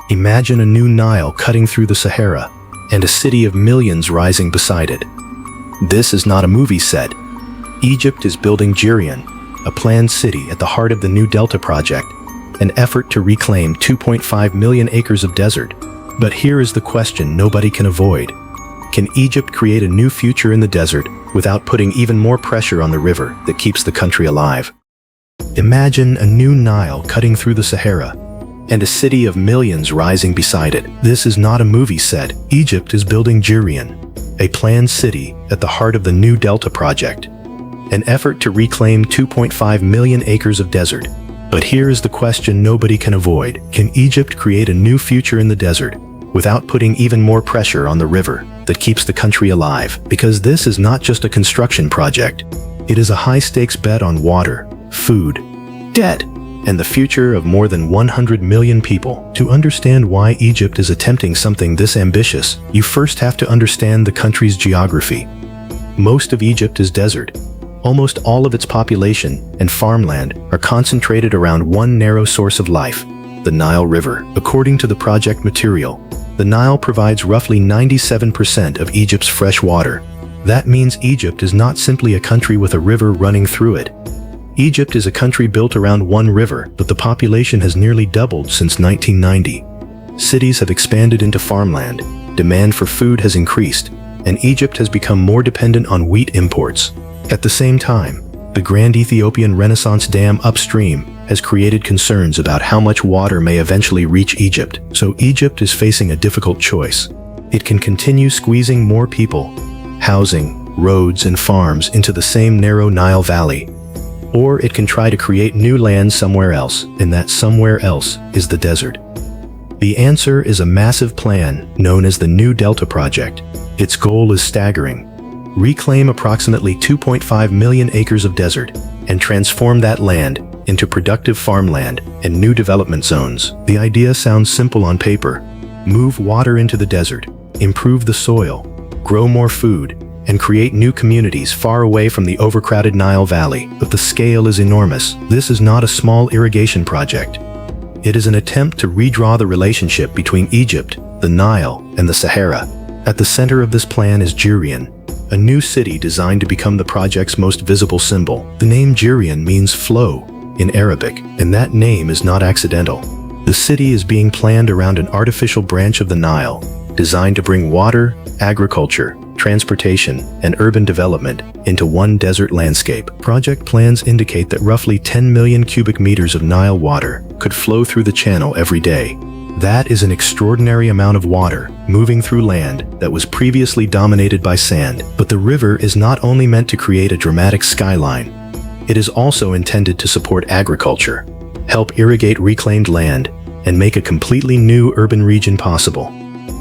Imagine a new Nile cutting through the Sahara, and a city of millions rising beside it. This is not a movie set. Egypt is building Jirean, a planned city at the heart of the new Delta project, an effort to reclaim 2.5 million acres of desert. But here is the question nobody can avoid. Can Egypt create a new future in the desert without putting even more pressure on the river that keeps the country alive? Imagine a new Nile cutting through the Sahara, and a city of millions rising beside it. This is not a movie set. Egypt is building Jirean, a planned city at the heart of the new Delta project, an effort to reclaim 2.5 million acres of desert. But here is the question nobody can avoid. Can Egypt create a new future in the desert without putting even more pressure on the river that keeps the country alive? Because this is not just a construction project. It is a high-stakes bet on water, food, debt, and the future of more than 100 million people. To understand why Egypt is attempting something this ambitious, you first have to understand the country's geography. Most of Egypt is desert. Almost all of its population and farmland are concentrated around one narrow source of life, the Nile River. According to the project material, the Nile provides roughly 97% of Egypt's fresh water. That means Egypt is not simply a country with a river running through it. Egypt is a country built around one river, but the population has nearly doubled since 1990. Cities have expanded into farmland, demand for food has increased, and Egypt has become more dependent on wheat imports. At the same time, the Grand Ethiopian Renaissance Dam upstream has created concerns about how much water may eventually reach Egypt. So Egypt is facing a difficult choice. It can continue squeezing more people, housing, roads, and farms into the same narrow Nile Valley, or it can try to create new land somewhere else, and that somewhere else is the desert. The answer is a massive plan known as the New Delta Project. Its goal is staggering. Reclaim approximately 2.5 million acres of desert and transform that land into productive farmland and new development zones. The idea sounds simple on paper. Move water into the desert, improve the soil, grow more food, and create new communities far away from the overcrowded Nile Valley. But the scale is enormous. This is not a small irrigation project. It is an attempt to redraw the relationship between Egypt, the Nile, and the Sahara. At the center of this plan is Jirean, a new city designed to become the project's most visible symbol. The name Jirean means flow in Arabic, and that name is not accidental. The city is being planned around an artificial branch of the Nile, designed to bring water, agriculture, transportation, and urban development into one desert landscape. Project plans indicate that roughly 10 million cubic meters of Nile water could flow through the channel every day. That is an extraordinary amount of water moving through land that was previously dominated by sand. But the river is not only meant to create a dramatic skyline, it is also intended to support agriculture, help irrigate reclaimed land, and make a completely new urban region possible.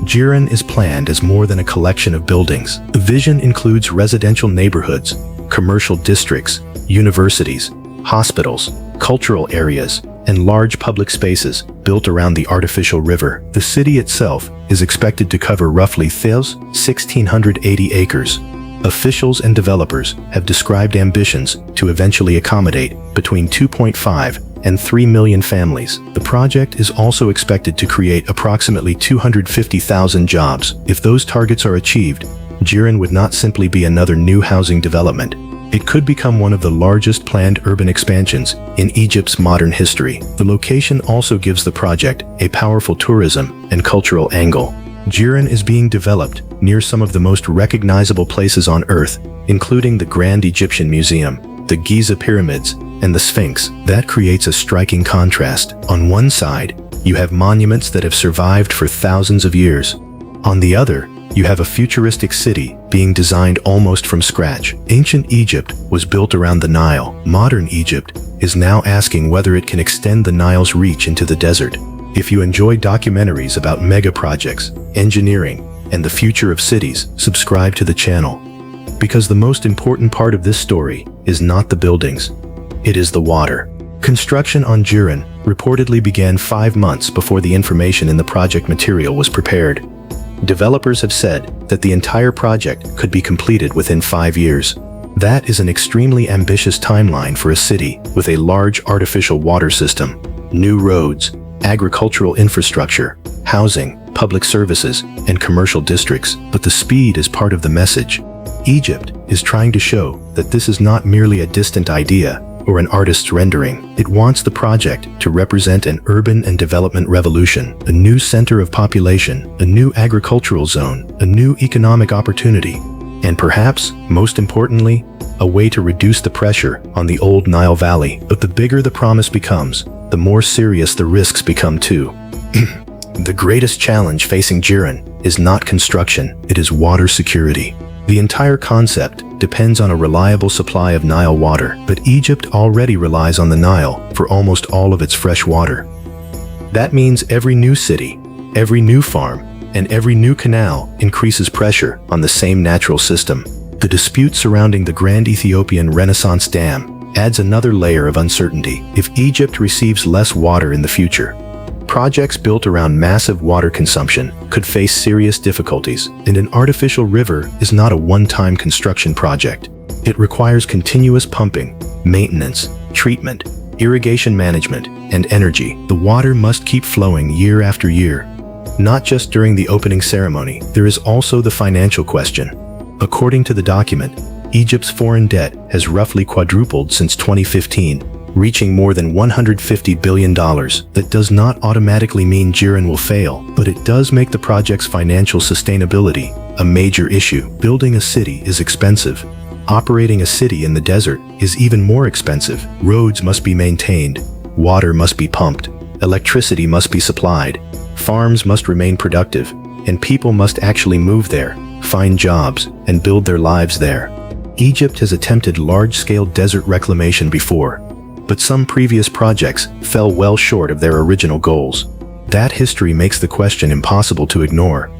Jirean is planned as more than a collection of buildings. The vision includes residential neighborhoods, commercial districts, universities, hospitals, cultural areas, and large public spaces built around the artificial river. The city itself is expected to cover roughly 1,680 acres. Officials and developers have described ambitions to eventually accommodate between 2.5 and 3 million families. The project is also expected to create approximately 250,000 jobs. If those targets are achieved, Jirean would not simply be another new housing development. It could become one of the largest planned urban expansions in Egypt's modern history. The location also gives the project a powerful tourism and cultural angle. Jirean is being developed near some of the most recognizable places on Earth, including the Grand Egyptian Museum, the Giza Pyramids, and the Sphinx. That creates a striking contrast. On one side, you have monuments that have survived for thousands of years. On the other, you have a futuristic city being designed almost from scratch. Ancient Egypt was built around the Nile. Modern Egypt is now asking whether it can extend the Nile's reach into the desert. If you enjoy documentaries about mega projects, engineering, and the future of cities, subscribe to the channel. Because the most important part of this story is not the buildings, it is the water. Construction on Jirean reportedly began 5 months before the information in the project material was prepared. Developers have said that the entire project could be completed within 5 years. That is an extremely ambitious timeline for a city with a large artificial water system. new roads, agricultural infrastructure, housing, public services, and commercial districts, but the speed is part of the message. Egypt is trying to show that this is not merely a distant idea or an artist's rendering. It wants the project to represent an urban and development revolution, a new center of population, a new agricultural zone, a new economic opportunity, and perhaps, most importantly, a way to reduce the pressure on the old Nile Valley. But the bigger the promise becomes, the more serious the risks become too. The greatest challenge facing Jirean is not construction, it is water security. The entire concept depends on a reliable supply of Nile water, but Egypt already relies on the Nile for almost all of its fresh water. That means every new city, every new farm, and every new canal increases pressure on the same natural system. The dispute surrounding the Grand Ethiopian Renaissance Dam adds another layer of uncertainty. If Egypt receives less water in the future, projects built around massive water consumption could face serious difficulties, and an artificial river is not a one-time construction project. It requires continuous pumping, maintenance, treatment, irrigation management, and energy. The water must keep flowing year after year. Not just during the opening ceremony, there is also the financial question. According to the document, Egypt's foreign debt has roughly quadrupled since 2015, reaching more than $150 billion. That does not automatically mean Jirean will fail, but it does make the project's financial sustainability a major issue. Building a city is expensive. Operating a city in the desert is even more expensive. Roads must be maintained, water must be pumped, electricity must be supplied, farms must remain productive, and people must actually move there, find jobs, and build their lives there. Egypt has attempted large-scale desert reclamation before, but some previous projects fell well short of their original goals. That history makes the question impossible to ignore.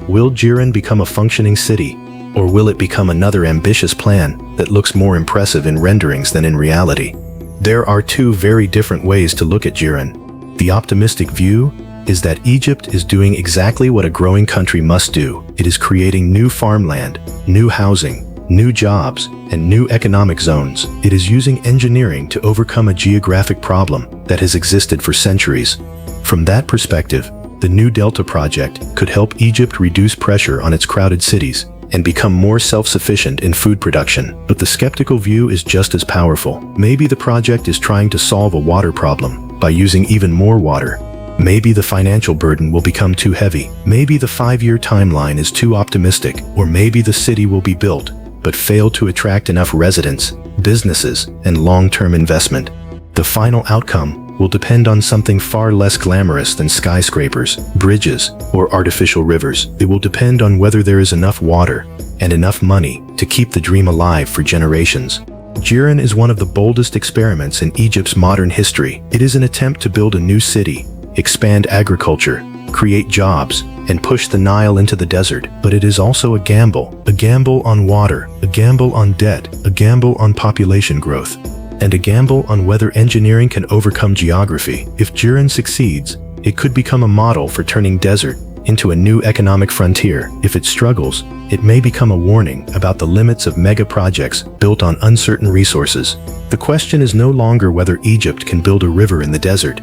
Will Jirean become a functioning city, or will it become another ambitious plan that looks more impressive in renderings than in reality? There are two very different ways to look at Jirean. The optimistic view is that Egypt is doing exactly what a growing country must do. It is creating new farmland, new housing, new jobs, and new economic zones. It is using engineering to overcome a geographic problem that has existed for centuries. From that perspective, the new Delta project could help Egypt reduce pressure on its crowded cities and become more self-sufficient in food production. But the skeptical view is just as powerful. Maybe the project is trying to solve a water problem by using even more water. Maybe the financial burden will become too heavy. Maybe the 5-year timeline is too optimistic. Or maybe the city will be built, but fail to attract enough residents, businesses, and long-term investment. The final outcome will depend on something far less glamorous than skyscrapers, bridges, or artificial rivers. It will depend on whether there is enough water and enough money to keep the dream alive for generations. Jirean is one of the boldest experiments in Egypt's modern history. It is an attempt to build a new city, expand agriculture, create jobs, and push the Nile into the desert. But it is also a gamble on water, a gamble on debt, a gamble on population growth, and a gamble on whether engineering can overcome geography. If Jirean succeeds, it could become a model for turning desert into a new economic frontier. If it struggles, it may become a warning about the limits of mega projects built on uncertain resources. The question is no longer whether Egypt can build a river in the desert.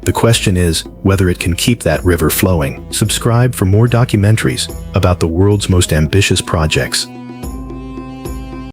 The question is whether it can keep that river flowing. Subscribe for more documentaries about the world's most ambitious projects.